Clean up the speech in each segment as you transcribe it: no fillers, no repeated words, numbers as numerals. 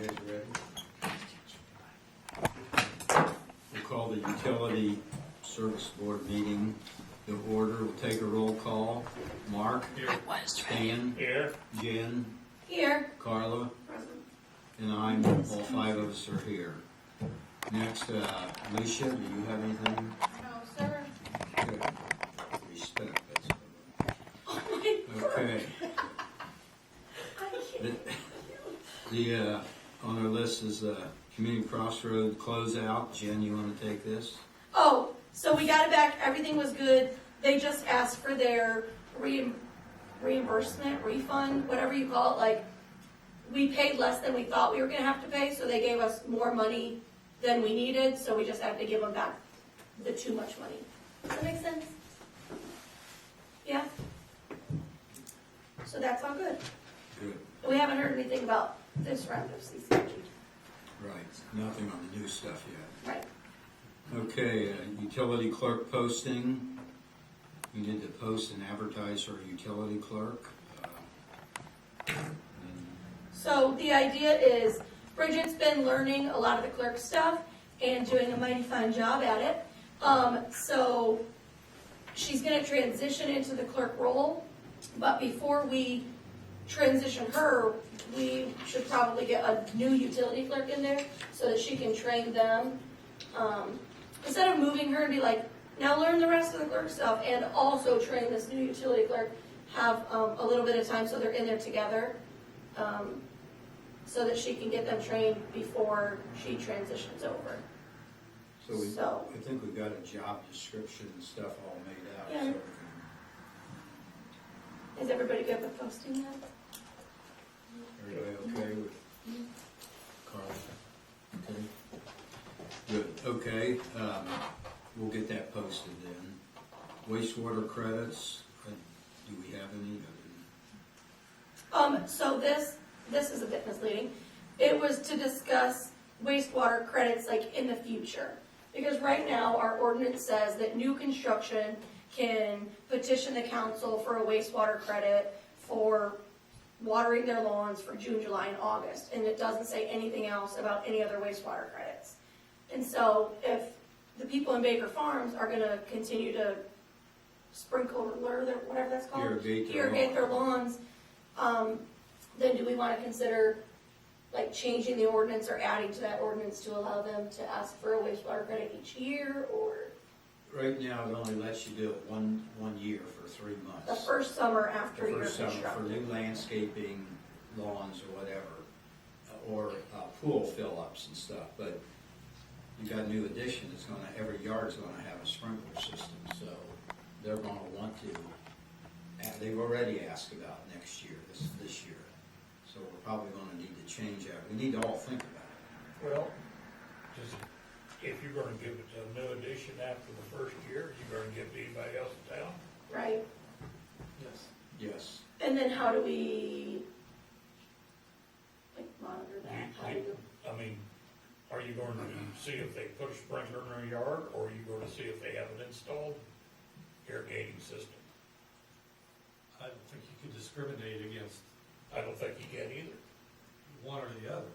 guys ready? We'll call the Utility Service Board meeting to order. We'll take a roll call. Mark? Here. Stan? Here. Jen? Here. Carla? Present. And all five of us are here. Next, Alicia, do you have anything? No, sir. Good. Respect, that's Oh my God. okay. I can't. The on our list is Community Crossroad closeout. Jen, you want to take this? Oh, so we got it back. Everything was good. They just asked for their reimbursement, refund, whatever you call it. Like, we paid less than we thought we were going to have to pay, so they gave us more money than we needed, so we just had to give them back the too much money. Does that make sense? Yeah? So that's all good. Good. We haven't heard anything about this round of CCG. Right. Nothing on the new stuff yet. Right. Okay, utility clerk posting. We need to post and advertise for a utility clerk. So the idea is Bridget's been learning a lot of the clerk stuff and doing a mighty fine job at it. So she's going to transition into the clerk role, but before we transition her, we should probably get a new utility clerk in there so that she can train them. Instead of moving her and be like, now learn the rest of the clerk stuff and also train this new utility clerk, have a little bit of time so they're in there together. So that she can get them trained before she transitions over. So I think we've got a job description and stuff all made out. Yeah. So Is everybody good with posting that? everybody okay with Carl? Okay. Good. Okay. We'll get that posted then. Wastewater credits. Do we have any? So this is a bit misleading. It was to discuss wastewater credits like in the future. Because right now our ordinance says that new construction can petition the council for a wastewater credit for watering their lawns for June, July, and August. And it doesn't say anything else about any other wastewater credits. And so if the people in Baker Farms are gonna continue to sprinkle or whatever that's called, irrigate their lawns, then do we want to consider like changing the ordinance or adding to that ordinance to allow them to ask for a wastewater credit each year, or Right now, it only lets you do it one year for 3 months. the first summer after The you're first summer for constructing? new landscaping, lawns or whatever, or pool fill-ups and stuff. But you got a new addition, every yard's gonna have a sprinkler system, so they're gonna want to, they've already asked about next year, this year. So we're probably gonna need to change that. We need to all think about it. Well, just, if you're gonna give it a new addition after the first year, you're gonna give it to anybody else in town? Right. Yes. And then how do we like monitor that? How do you, I mean, are you going to see if they put a sprinkler in their yard, or are you gonna see if they have an installed irrigating system? I don't think you can discriminate against I don't think you can either. one or the other.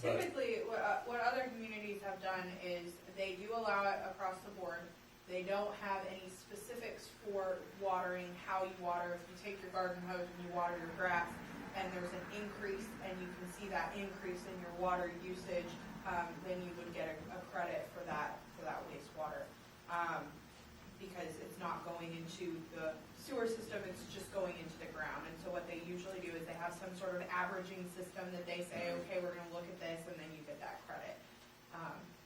But Typically, what other communities have done is they do allow it across the board. They don't have any specifics for watering, how you water. If you take your garden hose and you water your grass, and there's an increase, and you can see that increase in your water usage, then you would get a credit for that wastewater. Because it's not going into the sewer system, it's just going into the ground. And so what they usually do is they have some sort of averaging system that they say, okay, we're gonna look at this, and then you get that credit.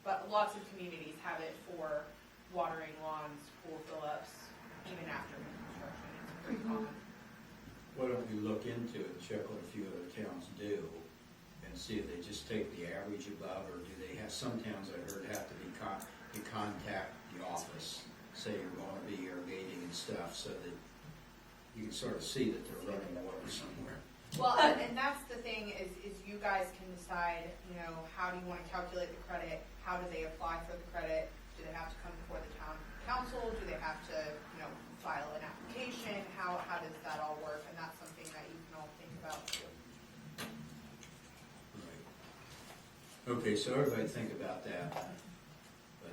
But lots of communities have it for watering lawns, pool fill-ups, even after construction. It's pretty common. Why don't we look into it, check what a few other towns do, and see if they just take the average above, or do they have, some towns I heard have to be to contact the office, say you're going to be irrigating and stuff, so that you can sort of see that they're running water somewhere. Well, and that's the thing is you guys can decide, how do you want to calculate the credit? How do they apply for the credit? Do they have to come before the town council? Do they have to, file an application? How does that all work? And that's something that you can all think about too. Right. Okay, so everybody think about that, but,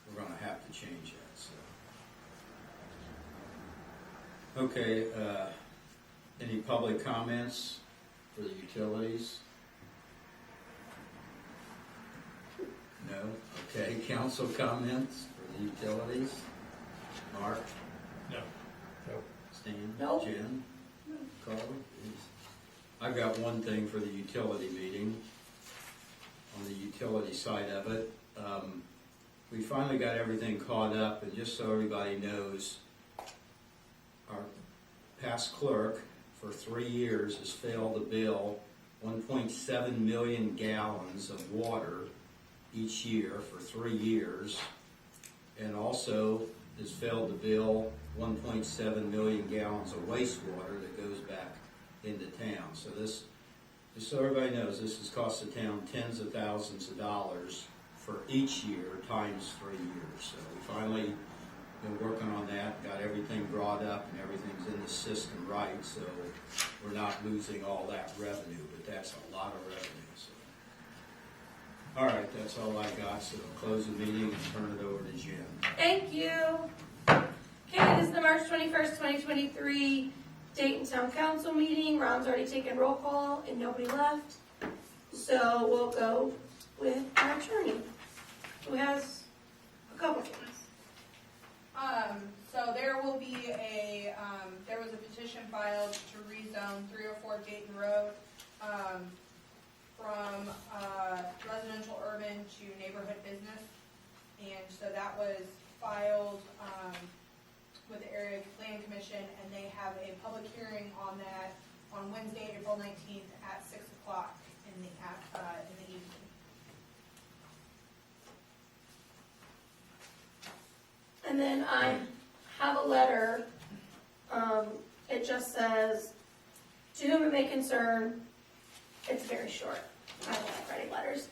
we're gonna have to change that, so. Okay, any public comments for the utilities? No? Okay, council comments for the utilities? Mark? No. Stan? No. Jen? Carl? I've got one thing for the utility meeting, on the utility side of it. We finally got everything caught up, and just so everybody knows, our past clerk for 3 years has failed to bill 1.7 million gallons of water each year for 3 years, and also has failed to bill 1.7 million gallons of wastewater that goes back into town. So this, just so everybody knows, this has cost the town tens of thousands of dollars for each year times 3 years. So we finally been working on that, got everything brought up and everything's in the system right, so we're not losing all that revenue, but that's a lot of revenue. So. All right, that's all I got, so close the meeting and turn it over to Jen. Thank you. Okay, this is the March 21st, 2023 Dayton Town Council meeting. Ron's already taken roll call and nobody left. So we'll go with our attorney, who has a couple things. So there will be there was a petition filed to rezone 304 Dayton Road, from, residential urban to neighborhood business. And so that was filed, with the Area Plan Commission, and they have a public hearing on that on Wednesday, April 19th at 6 o'clock in the evening. And then I have a letter, it just says, to whom it may concern, it's very short, I don't like writing letters.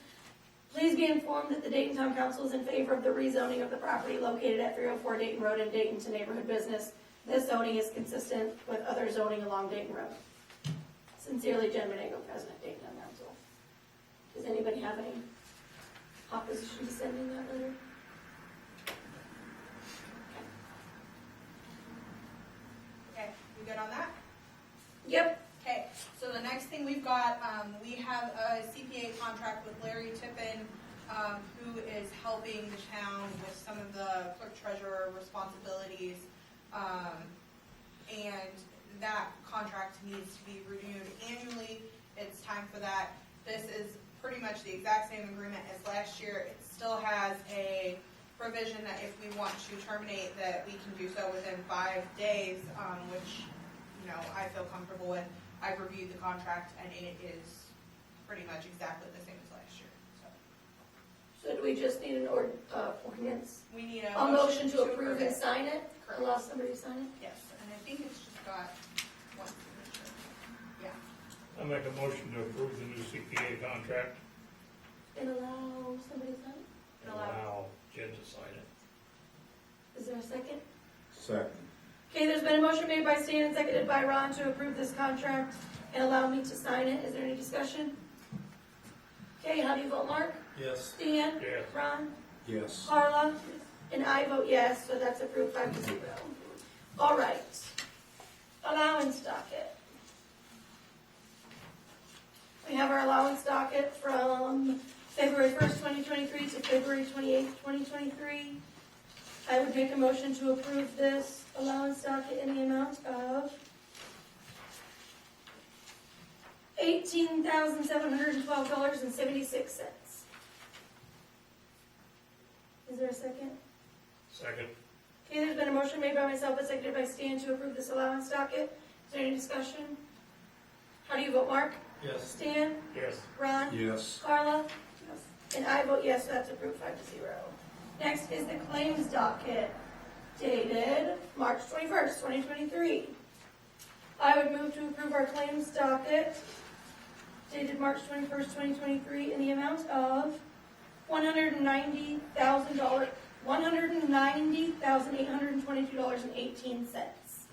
Please be informed that the Dayton Town Council is in favor of the rezoning of the property located at 304 Dayton Road in Dayton to neighborhood business. This zoning is consistent with other zoning along Dayton Road. Sincerely, Jen Monago, President, Dayton Town Council. Does anybody have any opposition to sending that letter? Okay, we good on that? Yep. Okay, so the next thing we've got, we have a CPA contract with Larry Tippin, who is helping the town with some of the clerk treasurer responsibilities. And that contract needs to be renewed annually. It's time for that. This is pretty much the exact same agreement as last year. It still has a provision that if we want to terminate, that we can do so within 5 days, which, you know, I feel comfortable with. I've reviewed the contract, and it is pretty much exactly the same as last year. So do we just need an ordinance? We need A motion to approve and it. sign it? Correct. Allow somebody to sign it? Yes, and I think it's just got one signature. Yeah. I make a motion to approve the new CPA contract. And allow somebody to sign it? And allow. Allow Jen to sign it. Is there a second? Second. Okay, there's been a motion made by Stan and seconded by Ron to approve this contract and allow me to sign it. Is there any discussion? Okay, how do you vote, Mark? Yes. Stan? Yes. Ron? Yes. Carla? And I vote yes, so that's approved 5-0. All right. Allowance docket. We have our allowance docket from February 1st, 2023 to February 28th, 2023. I would make a motion to approve this allowance docket in the amount of $18,712.76. Is there a second? Second. Okay, there's been a motion made by myself and seconded by Stan to approve this allowance docket. Is there any discussion? How do you vote, Mark? Yes. Stan? Yes. Ron? Yes. Carla? And I vote yes, so that's approved 5-0. Next is the claims docket dated March 21st, 2023. I would move to approve our claims docket dated March 21st, 2023 in the amount of $190,822.18.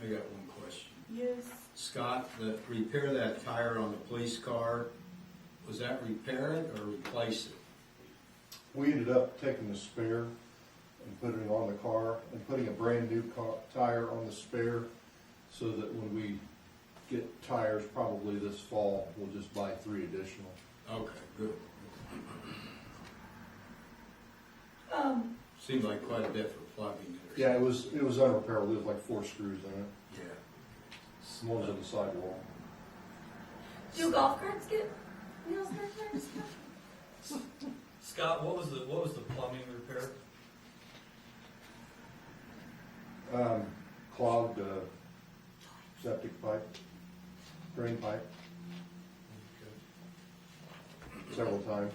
I got one question. Yes. Scott, the repair that tire on the police car, Was that repair it or replace it? We ended up taking the spare and putting it on the car and putting a brand new tire on the spare so that when we get tires probably this fall, we'll just buy 3 additional. Okay, good. Um, Seems like quite a bit for plugging it. or Yeah, it was unrepairable. There was like 4 screws in it. something. Some ones on the sidewall. do golf carts get wheels repairs? Scott, what was the plumbing repair? Clogged septic pipe, drain pipe, several times.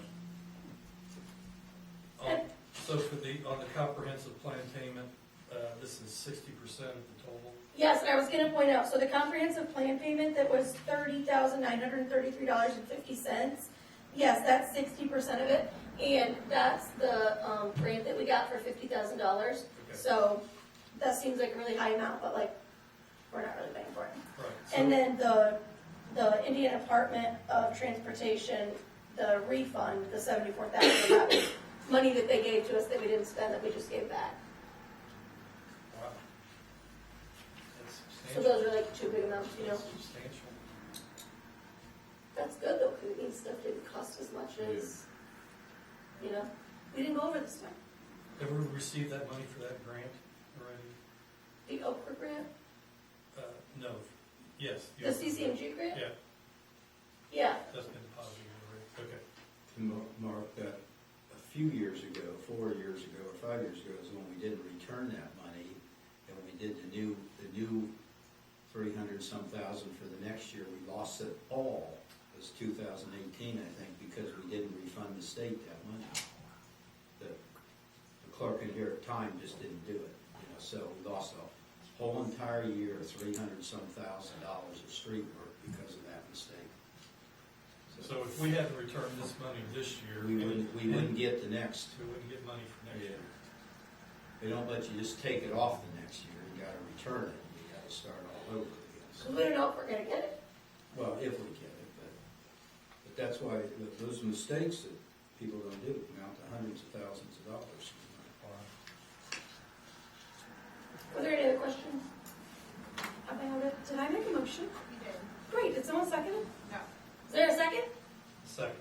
So on the comprehensive plan payment, this is 60% of the total? Yes, and I was gonna point out, so the comprehensive plan payment that was $30,933.50, yes, that's 60% of it, and that's the, grant that we got for $50,000. Okay. So, that seems like a really high amount, but like, we're not really paying for it. Right. And then the Indiana Department of Transportation, the refund, the $74,000, that was money that they gave to us that we didn't spend, that we just gave back. Wow. That's So substantial. those are like 2 big amounts, you know? Substantial. That's good though, because it means stuff didn't cost as much as, you know, we didn't go over this time. Ever received that money for that grant already? The Okra grant, No. Yes. the CCMG grant? Yeah, Yeah, that's been deposited already. Okay. Mark, that a few years ago, 4 years ago or 5 years ago is when we didn't return that money, and we did the new 300-some thousand for the next year. We lost it all. It was 2018, I think, because we didn't refund the state that money. The clerk in here at the time just didn't do it, you know, so we lost a whole entire year, 300-some thousand dollars of street work because of that mistake. So if we had to return this money this year, We wouldn't get the next. we wouldn't get money for next year. They don't let you just take it off the next year, you gotta return it, you gotta start all over again. because we don't know if we're gonna get it. Well, if we get it, but that's why those mistakes that people don't do amount to hundreds of thousands of dollars. Were there any other questions about it? Did I make a motion? You did. Great, did someone second it? No. Is there a second? Second.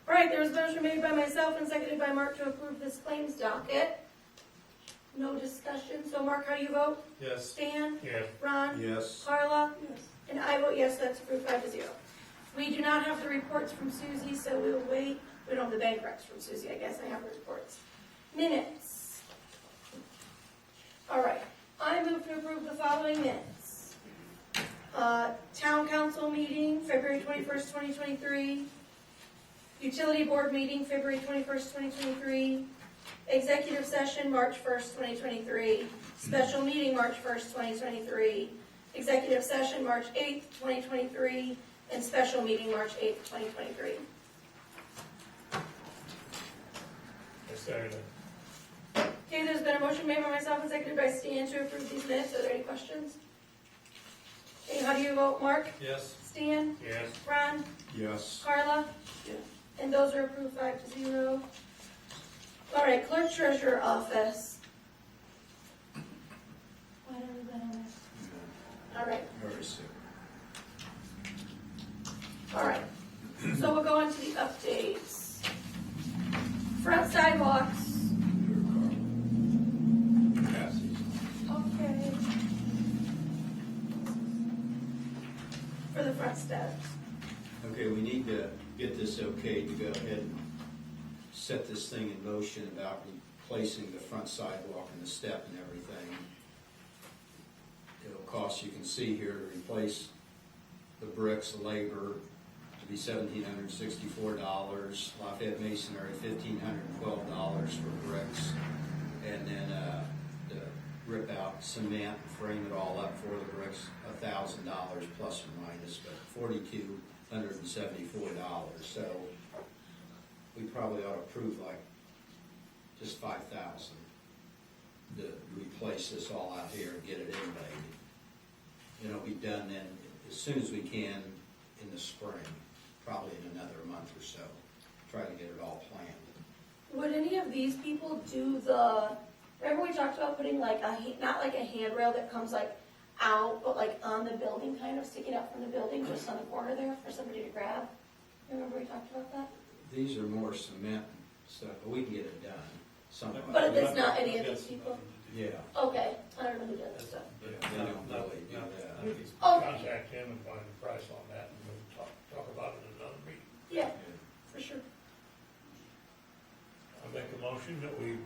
All right, there was a motion made by myself and seconded by Mark to approve this claims docket. No discussion, so Mark, how do you vote? Yes. Stan? Yes. Ron? Yes. Carla? Yes. And I vote yes, that's approved 5-0. We do not have the reports from Susie, so we'll wait. We don't have the bank recs from Susie, I guess I have the reports. Minutes. All right, I move to approve the following minutes. Town council meeting, February 21st, 2023. Utility board meeting, February 21st, 2023. Executive session, March 1st, 2023. Special meeting, March 1st, 2023. Executive session, March 8th, 2023. And special meeting, March 8th, 2023. I second it. Okay, there's been a motion made by myself and seconded by Stan to approve these minutes. Are there any questions? Okay, how do you vote, Mark? Yes. Stan? Yes. Ron? Yes. Carla? Yes. And those are approved 5-0. All right, clerk treasurer office. Why don't we put on there? All right, Very sick. all right. So we'll go on to the updates. Front sidewalks. Pass these. Okay. For the front steps. Okay, we need to get this okay to go ahead and set this thing in motion about replacing the front sidewalk and the step and everything. It'll cost, you can see here, to replace the bricks, the labor, to be $1,764. Lafayette Masonry, $1,512 for bricks. And then, to rip out cement and frame it all up for the bricks, $1,000 plus or minus, but $4,274. So we probably ought to approve like just $5,000 to replace this all out here and get it inlaid. And it'll be done then as soon as we can in the spring. probably in another month or so, try to get it all planned. Would any of these people do remember we talked about putting like not like a handrail that comes like out, but like on the building, kind of sticking out from the building, just on the corner there for somebody to grab? Remember we talked about that? These are more cement stuff, but we can get it done somehow. But if it's not any of these people? Yeah, Okay, I don't know who does this stuff. they don't really do that. We can Okay. contact him and find a price on that, and we'll talk about it in another meeting. Yeah, for sure. I make a motion that we,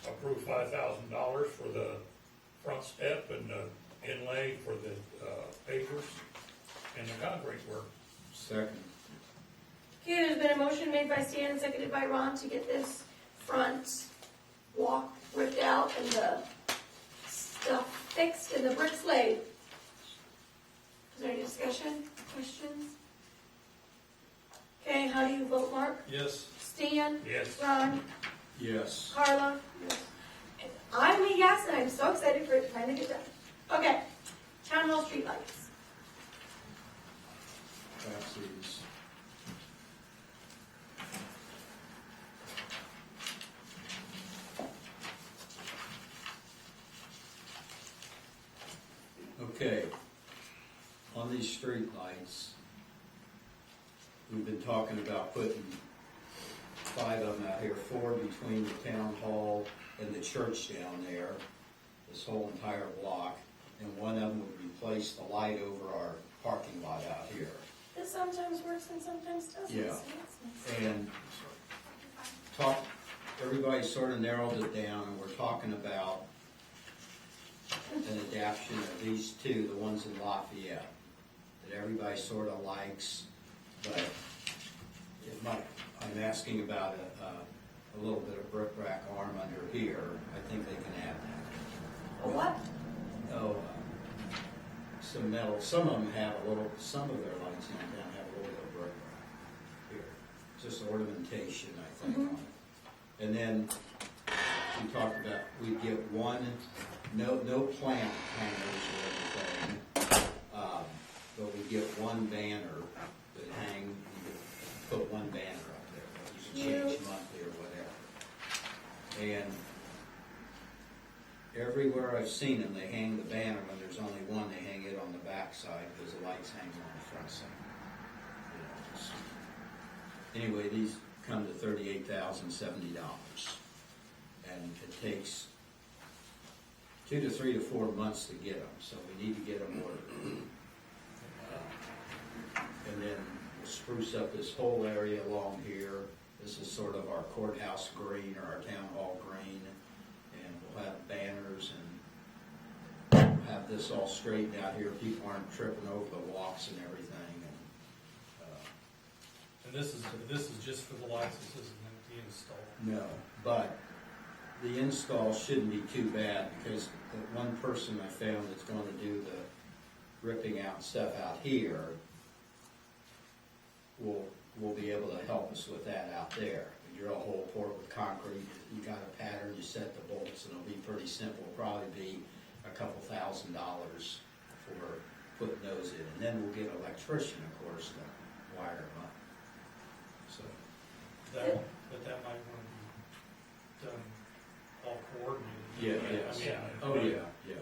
approve $5,000 for the front step and the inlay for the, pavers and the concrete work. Second, Okay, there's been a motion made by Stan and seconded by Ron to get this front walk ripped out and the stuff fixed and the bricks laid. Is there any discussion, questions? Okay, how do you vote, Mark? Yes. Stan? Yes. Ron? yes. Carla? Yes. I'm a yes, and I'm so excited for it to finally get done. Okay, town hall streetlights. That's these. Okay, on these street lights, we've been talking about putting 5 of them out here, 4 between the town hall and the church down there, this whole entire block, and one of them would replace the light over our parking lot out here. This sometimes works and sometimes doesn't. Yeah. so that's nice. And everybody sort of narrowed it down, and we're talking about an adaptation of these two, the ones in Lafayette, that everybody sort of likes, but I'm asking about a little bit of brick-rack arm under here. I think they can add that. A what? Oh, some metal, some of them have a little, some of their lights in town have a little bit of brick-rack here. Just ornamentation, I think, on it. And then we talked about, we'd get one, no plant hangers or anything, but we get one banner that hang, you could put one banner up there, that you can change monthly or whatever. And everywhere I've seen them, they hang the banner. When there's only one, they hang it on the back side because the lights hang on the front side. Anyway, these come to $38,070, and it takes 2 to 3 to 4 months to get them, so we need to get them ordered. And then we'll spruce up this whole area along here. This is sort of our courthouse green or our town hall green, and we'll have banners and we'll have this all straightened out here. People aren't tripping over the walks and everything. And this is just for the lights, this isn't the install. No, but the install shouldn't be too bad, because the one person I found that's going to do the ripping out stuff out here will be able to help us with that out there. You drill a hole, pour it with concrete, you got a pattern, you set the bolts, and it'll be pretty simple. It'll probably be a couple $1,000 for putting those in. And then we'll get an electrician, of course, to wire them up. So, But that might want to be done all coordinated. yes. Yeah. Oh, yeah.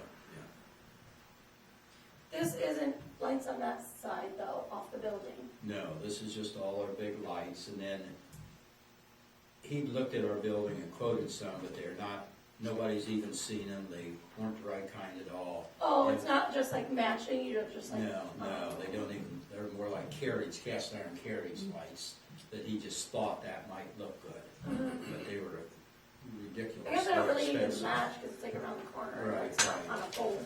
This isn't lights on that side though, off the building. No, this is just all our big lights, and then he looked at our building and quoted some, but they're not, nobody's even seen them, they weren't the right kind at all. Oh, it's not just like matching, you're just like. No, they don't even, they're more like carriage, cast iron carriage lights, that he just thought that might look good, but they were ridiculous. I guess I don't really need to expensive. match because it's like around the corner, Right, it's not right. on a pole.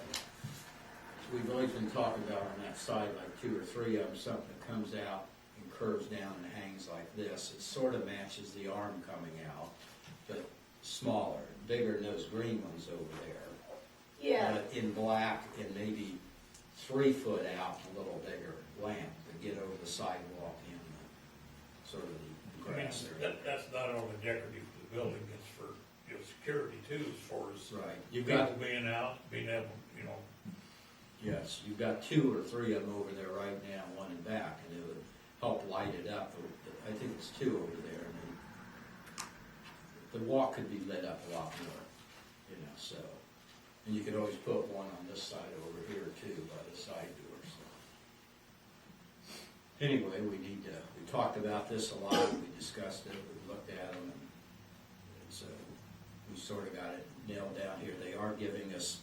We've always been talking about on that side, like 2 or 3 of them, something that comes out and curves down and hangs like this. It sort of matches the arm coming out, but smaller, bigger than those green ones over there. Yeah, But in black and maybe 3 foot out, a little bigger lamp to get over the sidewalk and sort of the I mean, grass area. that's not only decorative for the building, it's for, security too, as far as Right, you've people got, being out, being able, Yes, you've got 2 or 3 of them over there right now, one in back, and it would help light it up. I think it's 2 over there, and the walk could be lit up a lot more, you know, so. And you could always put one on this side over here too, by the side door, so. Anyway, we talked about this a lot, we discussed it, we looked at them, and so we sort of got it nailed down here. They are giving us,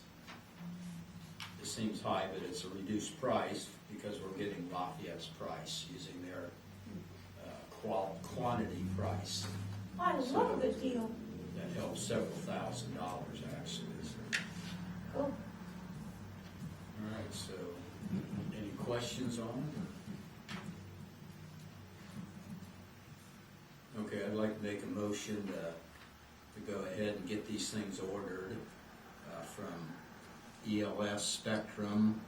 it seems high, but it's a reduced price because we're getting Lafayette's price using their quantity price. I love the deal. That helps several $1,000s actually. So. Cool. All right, so any questions on it? Okay, I'd like to make a motion to go ahead and get these things ordered from ELS Spectrum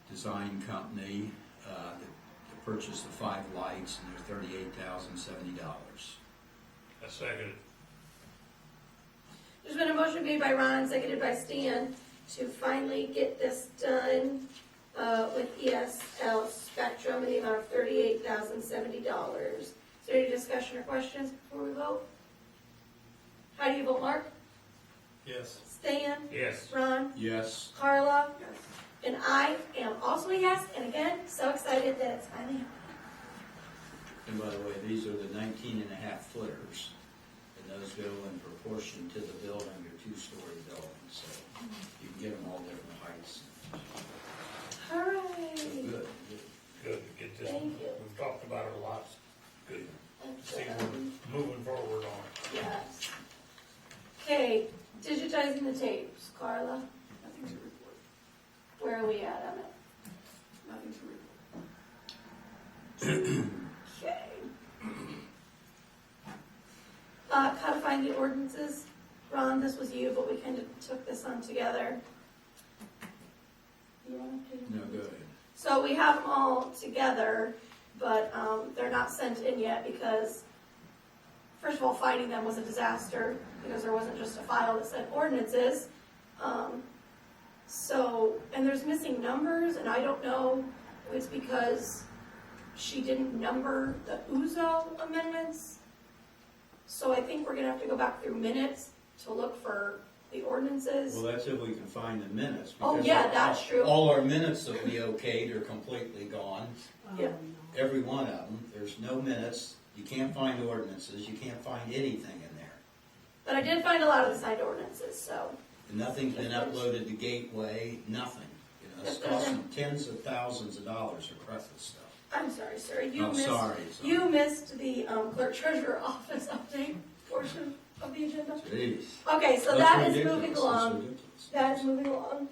Design Company to purchase the 5 lights, and they're $38,070. I second it. There's been a motion made by Ron, seconded by Stan, to finally get this done with ESL Spectrum in the amount of $38,070. Is there any discussion or questions before we vote? How do you vote, Mark? Yes. Stan? Yes. Ron? Yes. Carla? And I am also a yes, and again, so excited that it's finally happening. And by the way, these are the 19.5 footers, and those go in proportion to the building, they're 2-story buildings, so you can get them all different heights. Hooray! Good, Good to get this. Thank you. We've talked about it a lot. Good to see Excellent. we're moving forward on it. Yes. Okay, digitizing the tapes, Carla, Nothing to report. where are we at on it? Nothing to report. Okay. Codifying the ordinances, Ron, this was you, but we kind of took this on together. You want to? no, go ahead. So we have them all together, but they're not sent in yet because, first of all, finding them was a disaster because there wasn't just a file that said ordinances. And there's missing numbers, and I don't know if it's because she didn't number the Uzo amendments. So I think we're gonna have to go back through minutes to look for the ordinances. Well, that's if we can find the minutes. Oh, because yeah, that's true. All our minutes that we okayed are completely gone, Yeah. every one of them. There's no minutes, you can't find ordinances, you can't find anything in there. But I did find a lot of the signed ordinances, so. And nothing's been uploaded to Gateway, nothing. You know, it's costing tens of thousands of dollars to correct this stuff. I'm sorry, sir, you I'm missed. sorry. You missed the clerk treasurer office update portion of the agenda. Jeez. Okay, so That's that is ridiculous. moving That's along. ridiculous. That is moving along.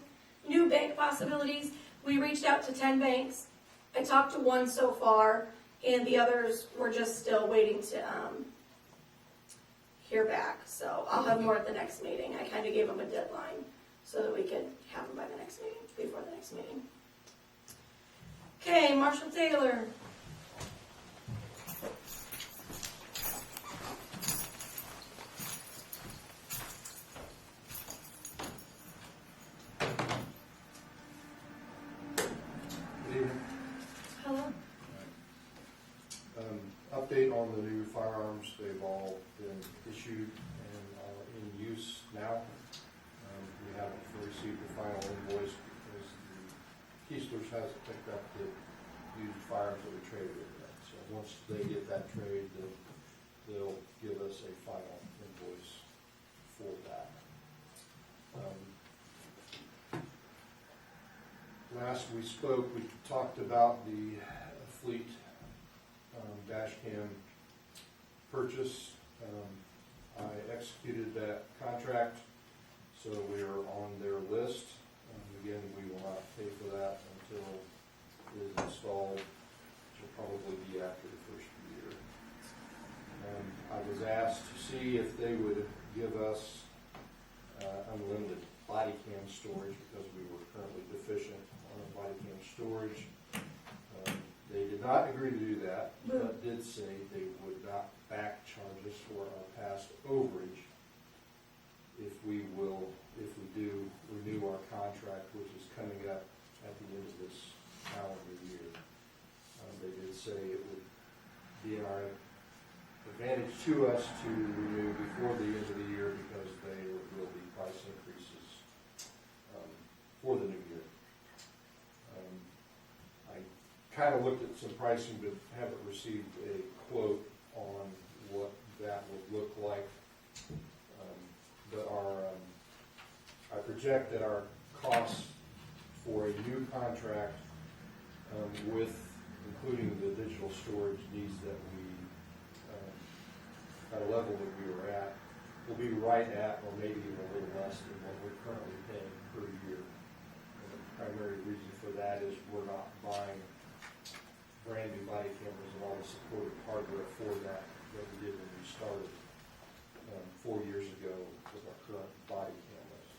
New bank possibilities. We reached out to 10 banks. I talked to one so far, and the others we're just still waiting to hear back. So I'll have more at the next meeting. I kind of gave them a deadline so that we could have them by the next meeting, before the next meeting. Okay, Marshall Taylor. Good evening. Hello. Update on the new firearms, they've all been issued and are in use now. We haven't received the final invoice because the Keislers hasn't picked up the used firearms that we traded with them. So once they get that trade, they'll give us a final invoice for that. Last we spoke, we talked about the fleet dash cam purchase. I executed that contract, so we are on their list. Again, we will not pay for that until it is installed, which will probably be after the first year. I was asked to see if they would give us unlimited body cam storage because we were currently deficient on body cam storage. They did not agree to do that, but did say they would not back charge us for our past overage if we do renew our contract, which is coming up at the end of this calendar year. They did say it would be in our advantage to us to renew before the end of the year because there will be price increases for the new year. I kind of looked at some pricing but haven't received a quote on what that would look like. But I project that our costs for a new contract with including the digital storage needs that we, at a level that we were at, will be right at or maybe even a little less than what we're currently paying per year. And the primary reason for that is we're not buying brand new body cameras and all the supported hardware for that we did when we started 4 years ago with our current body cameras.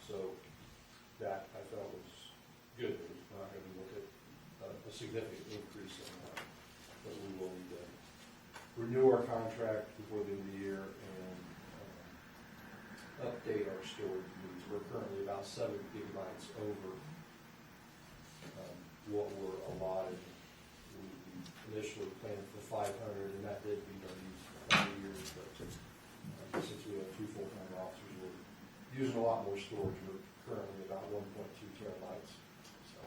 So that I felt was good news. We're not going to look at a significant increase in that, but we will need to renew our contract before the end of the year and update our storage needs. We're currently about 7 gigabytes over what we're allotted. We initially planned for 500, and that did meet our needs for 5 years, but since we have 2 full-time officers, we're using a lot more storage. We're currently about 1.2 terabytes. So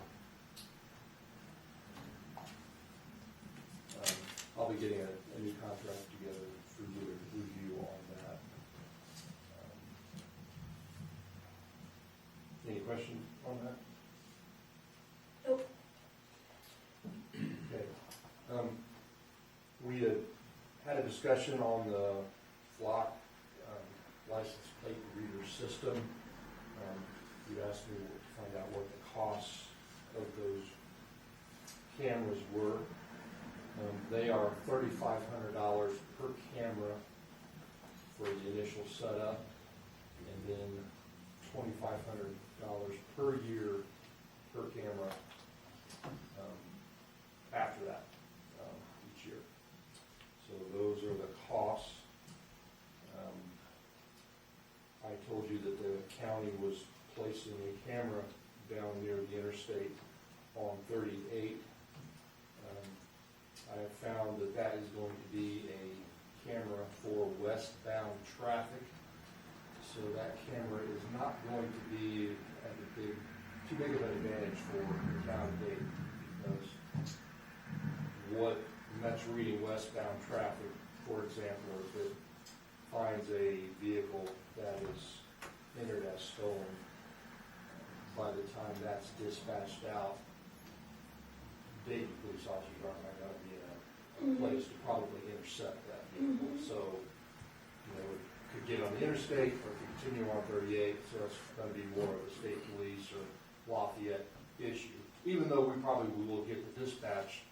I'll be getting a new contract together for you to review on that. Any questions on that? Nope. Okay. We had a discussion on the flock license plate reader system. You asked me to find out what the costs of those cameras were. They are $3,500 per camera for the initial setup, and then $2,500 per year per camera after that each year. So those are the costs. I told you that the county was placing a camera down near the interstate on 38. I have found that that is going to be a camera for westbound traffic. So that camera is not going to be too big of an advantage for the town of Dayton, because and that's reading westbound traffic, for example, if it finds a vehicle that is entered as stolen, by the time that's dispatched out, Dayton police officers aren't going to be in a place to probably intercept that vehicle. So, it could get on the interstate or continue on 38, so it's going to be more of a state police or Lafayette issue. Even though we probably will get the dispatch,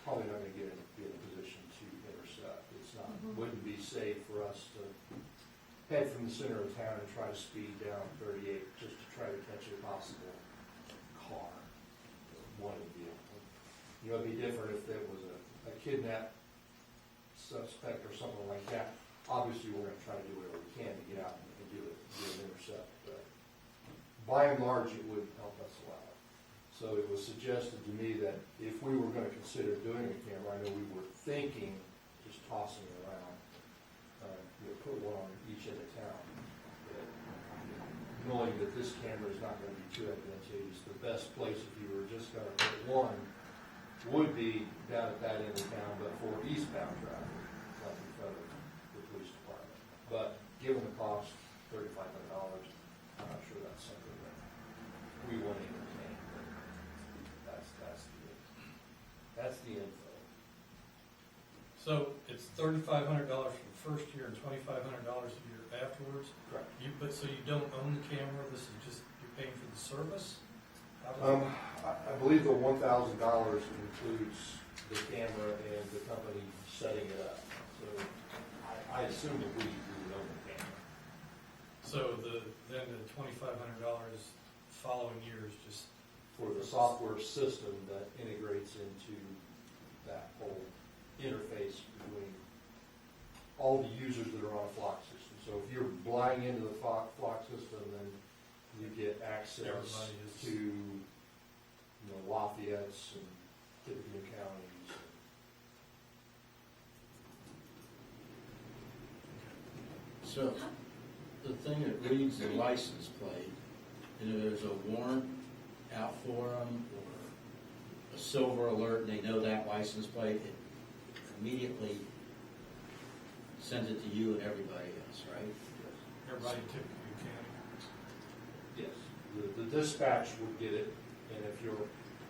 probably not going to be in a position to intercept. It's not, wouldn't be safe for us to head from the center of town and try to speed down 38 just to try to catch a possible car, one vehicle. It'd be different if there was a kidnapped suspect or something like that. Obviously, we're going to try to do whatever we can to get out and do an intercept. But by and large, it would help us a lot. So it was suggested to me that if we were going to consider doing a camera, I know we were thinking just tossing it around, put one on each end of town. But knowing that this camera is not going to be too advantageous, the best place if you were just going to put one would be down at that end of town, but for eastbound traffic, like in front of the police department. But given the cost, $3,500, I'm not sure that's something that we want to entertain. But that's the info. So it's $3,500 for the first year and $2,500 a year afterwards? Correct. So you don't own the camera, this is just, you're paying for the service? I believe the $1,000 includes the camera and the company setting it up. So I assume that we would own the camera. So then the $2,500 following year is just For the software system that integrates into that whole interface between all the users that are on a flock system. So if you're flying into the flock system, then you get access Everybody is- to, Lafayette's and Tippecanoe counties. So, the thing that reads the license plate, and if there's a warrant out for them, or a silver alert, and they know that license plate, it immediately sends it to you and everybody else, right? Everybody in Tippecanoe County. Yes. The dispatch would get it, and if you're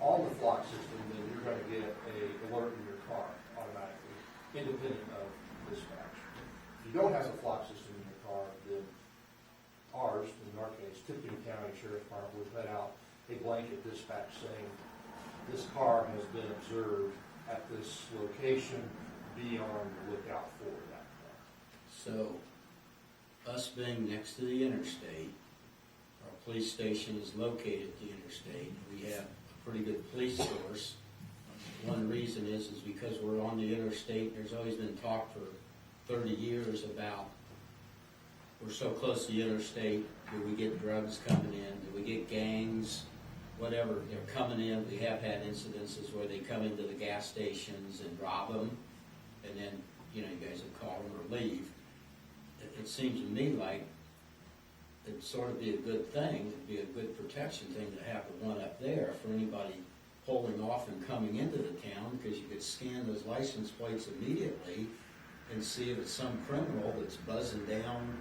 on the flock system, then you're gonna get a alert in your car automatically, independent of dispatch. If you don't have a flock system in your car, then ours, in our case, Tippecanoe County Sheriff's Department would let out a blanket dispatch saying, this car has been observed at this location, be on the lookout for that car. So, us being next to the interstate, our police station is located at the interstate, we have a pretty good police force. One reason is because we're on the interstate, there's always been talk for 30 years about, we're so close to the interstate, do we get drugs coming in, do we get gangs, whatever, they're coming in, we have had incidences where they come into the gas stations and rob them, and then, you guys would call them or leave. It seems to me like it'd sort of be a good thing, it'd be a good protection thing to have the one up there for anybody pulling off and coming into the town, because you could scan those license plates immediately and see if it's some criminal that's buzzing down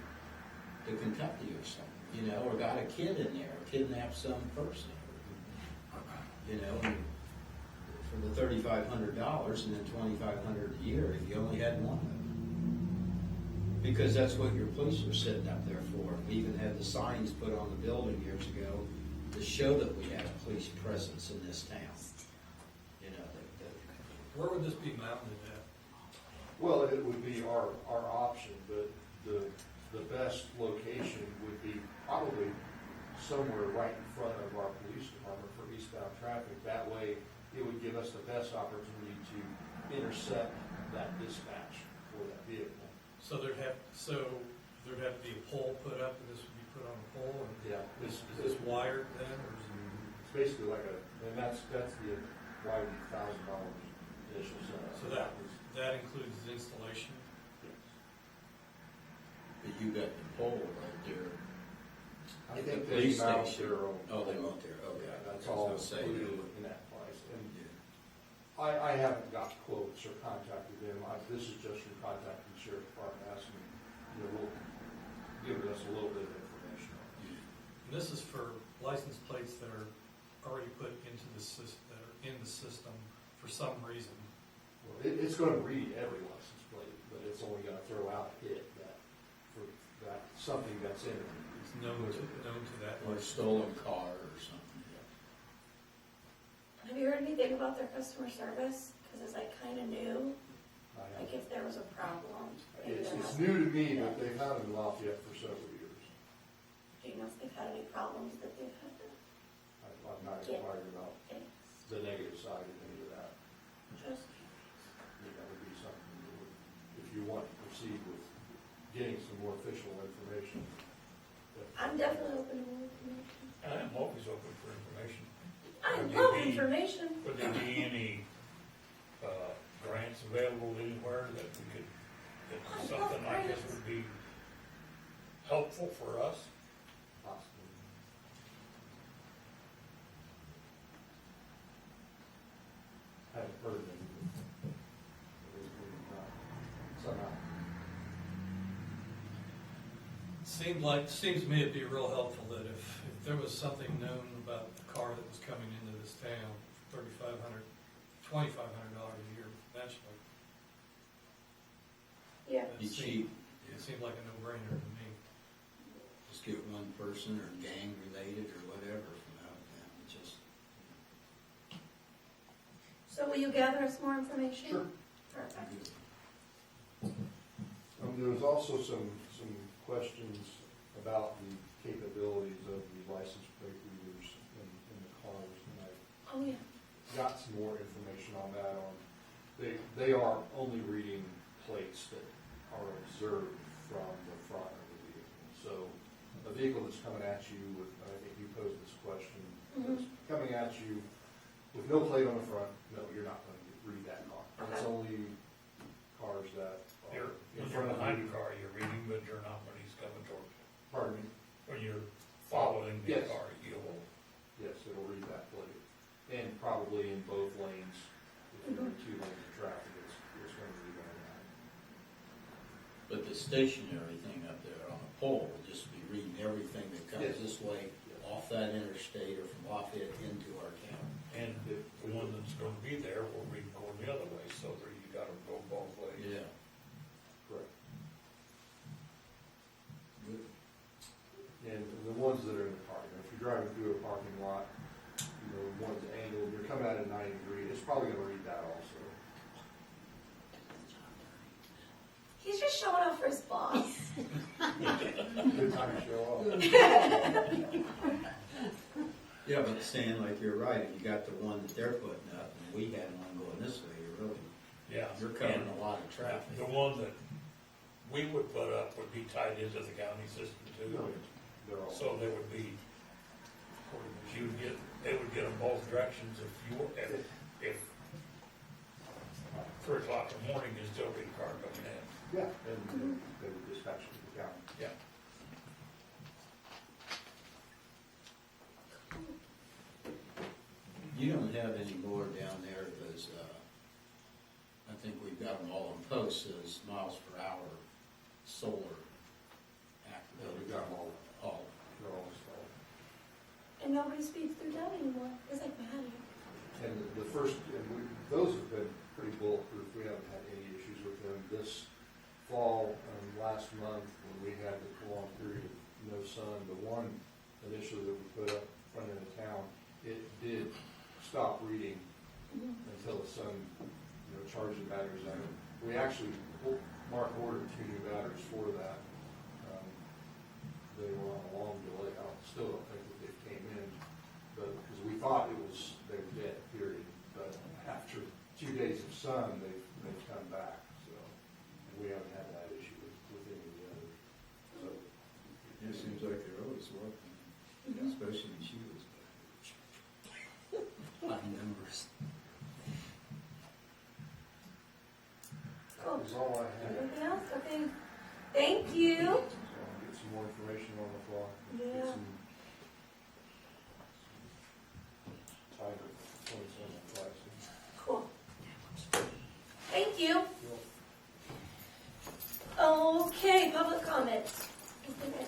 to Kentucky or something, or got a kid in there, or kidnapped some person, and for the $3,500 and then $2,500 a year if you only had one of them. Because that's what your police are sitting up there for. We even had the signs put on the building years ago to show that we have police presence in this town. Where would this be mounted at? Well, it would be our option, but the best location would be probably somewhere right in front of our police department for eastbound traffic. That way, it would give us the best opportunity to intercept that dispatch for that vehicle. So there'd have to be a pole put up, and this would be put on a pole, and Yeah, is this wired then, or is it? It's basically like and that's the why we $1,000 initial setup. So that includes the installation? Yes. But you got the pole right there. I at think the they police mount station. their own. Oh, they mount there, okay. Yeah, that's I was all gonna say, included in that price. And yeah. I haven't got quotes or contacted them. This is just from contacting the sheriff's department, asking, giving us a little bit of information on it. And this is for license plates that are already put into the system, that are in the system for some reason. Well, it's gonna read every license plate, but it's only gonna throw out a hit for something that's in it. It's known to that. Or a stolen car or something. Have you heard anything about their customer service? Because it's like kind of new, I like have- if there was a problem. maybe It's there it's has- new to me, but they've had them in Lafayette for several years. Do you know if they've had any problems that they've had to I'm not Yeah. inquiring about fix? the negative side of any of that. Just, That would be something that would, if you want to proceed with getting some more official information. I'm definitely open to more information. I'm always open for information. I Would there love be- information. Would there be any, grants available anywhere that we could, I that love something like this grants. would be helpful for us? Possibly. Haven't heard of anything. Somehow. Seems to me it'd be real helpful that if there was something known about the car that was coming into this town, $3,500, $2,500 a year eventually. Yeah. Be It seemed- cheap. It seemed like a no-brainer to me. Just get one person or gang related or whatever from out of town, just. So will you gather us more information? Sure. Perfect. There was also some questions about the capabilities of the license plate readers in the cars, and I Oh, yeah. got some more information on that. They are only reading plates that are observed from the front of the vehicle. So a vehicle that's coming at you with, I think you posed this question, Mhm. that's coming at you with no plate on the front, no, you're not going to read that car. It's Okay. only cars that You're, are in when you're front of behind you. the car, you're reading, but you're not when he's coming towards you. Pardon me? When you're following the Yes. car, you'll, Yes, it'll read that plate. And probably in both lanes, if you're in 2 lanes of traffic, it's going to read all that. But the stationary thing up there on the pole will just be reading everything that comes Yes. this way, off that interstate or from off it into our county. and the one that's gonna be there will read going the other way, so that you gotta go both ways. Yeah. Correct. Good. And the ones that are in the parking, if you're driving through a parking lot, you know, one's angled, you're coming at a 90 degree, it's probably gonna read that also. He's just showing off for his boss. Good time to show off. Yeah, but saying like you're right, if you got the one that they're putting up and we had one going this way, Yeah. you're covering and a lot of traffic. The one that we would put up would be tied into the county system too, They're all. so they would be, they would get them both directions if 3 o'clock in the morning, there's still be a car coming in. Yeah, and they would dispatch it to the county. Yeah. You don't have any more down there, because, I think we've got them all in posts as miles per hour solar Yeah, we've activated. got them all, All. they're all installed. And nobody speeds through that anymore. It's like Maddie. And the first, those have been pretty bulletproof, we haven't had any issues with them. This fall, last month, when we had the prolonged period of no sun, the one initially that we put up in front of the town, it did stop reading until the sun, charged the batteries on it. We actually, Mark ordered 2 new batteries for that. They were on a long delay, I still don't think that they came in, but, because we thought they were dead, period. But after 2 days of sun, they've come back, so, and we haven't had that issue with any of the others. So, It seems like they're always working, especially in Sheila's. High numbers. Cool. that was all I had. Anything else? Okay. Thank you. So I'll get some more information on the fly. Get Yeah. some tighter 27 pricing. Cool. Thank you. Okay, public comment. Is there any?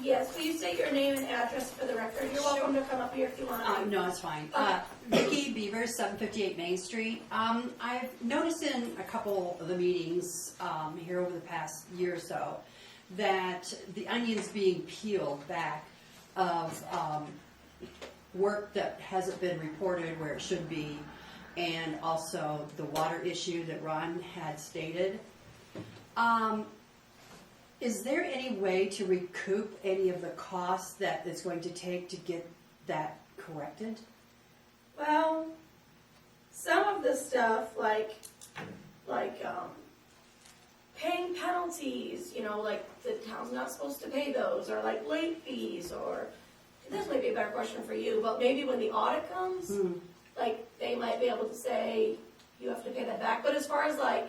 Yes, will you state your name and address for the record? You're welcome to come up here if you want. No, it's fine. Okay. Vicki Beaver, 758 Main Street. I've noticed in a couple of the meetings here over the past year or so that the onion's being peeled back of work that hasn't been reported where it should be, and also the water issue that Ron had stated. Is there any way to recoup any of the costs that it's going to take to get that corrected? Well, some of the stuff, like paying penalties, like the town's not supposed to pay those, or like late fees, or, this might be a better question for you, but maybe when the audit comes, like, they might be able to say, you have to pay that back. But as far as like,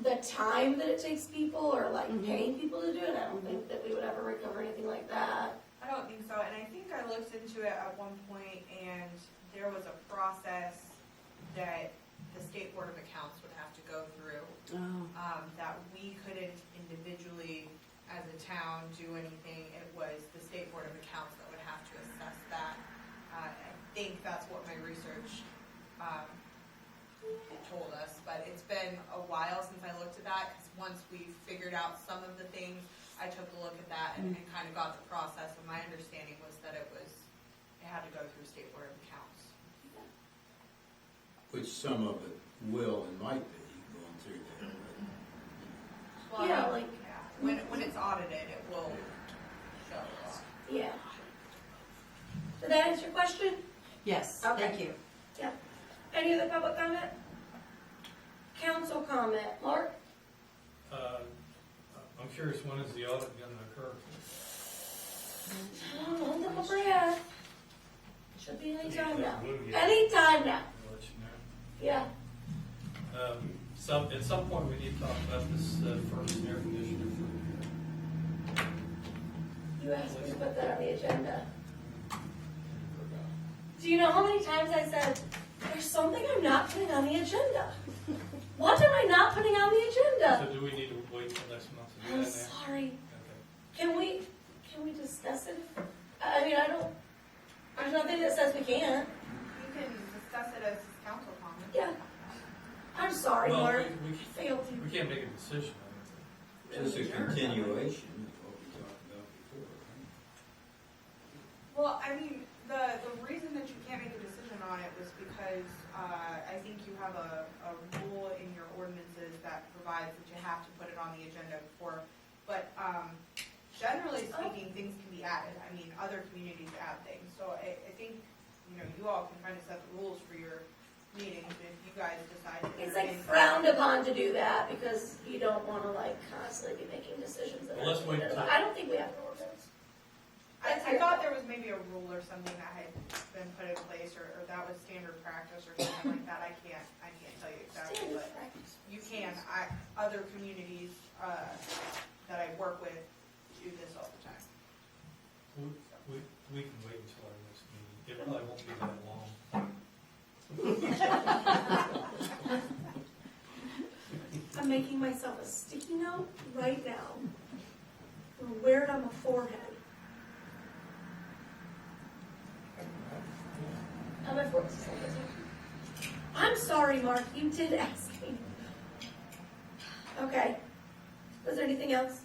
the time that it takes people, or like paying people to do it, I don't think that we would ever recover anything like that. I don't think so, and I think I looked into it at one point, and there was a process that the State Board of Accounts would have to go through, that we couldn't individually, as a town, do anything. It was the State Board of Accounts that would have to assess that. I think that's what my research told us, but it's been a while since I looked at that, because once we figured out some of the things, I took a look at that and kind of got the process, and my understanding was that it had to go through State Board of Accounts. Which some of it will and might be going through there, but, Well, Yeah, like- when it's audited, it will show us. Yeah. Did that answer your question? Yes, Okay. thank you. Yeah. Any other public comment? Council comment, Mark? I'm curious, when is the audit gonna occur? Hold up a breath. Should be any time now. Blue yet. Any time now. I'll let you know. Yeah. At some point, we need to talk about this furnace and air conditioner. You asked me to put that on the agenda. Do you know how many times I said, there's something I'm not putting on the agenda? What am I not putting on the agenda? So do we need to wait till next month to do I'm that now? sorry. Okay. Can we discuss it? I mean, there's nothing that says we can't. You can discuss it as council comment. Yeah. I'm sorry, Well, Mark. we Failed you. can't make a decision on it. Just a continuation of what we talked about before, right? Well, I mean, the reason that you can't make a decision on it was because, I think you have a rule in your ordinances that provides that you have to put it on the agenda before, but, generally speaking, things can be added. I mean, other communities add things, so I think, you all can kind of set the rules for your meetings if you guys decide to. It's like entertain- frowned upon to do that because you don't want to like constantly be making decisions. That Well, let's wait aren't- until- I don't think we have an ordinance. I thought there was maybe a rule or something that had been put in place, or that was standard practice or something like that. I can't tell you exactly, Standard but practice. you can. Other communities, that I work with do this all the time. We can wait until our next meeting. It probably won't be that long. I'm making myself a sticky note right now. I'm gonna wear it on my forehead. On my forehead. I'm sorry, Mark. You did ask me. Okay. Was there anything else?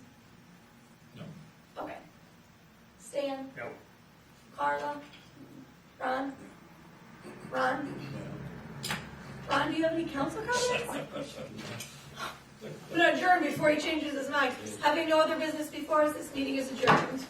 No. Okay. Stan? No. Carla? Ron? Ron, do you have any council comments? I'm gonna adjourn before he changes his mind. Having no other business before us, this meeting is adjourned.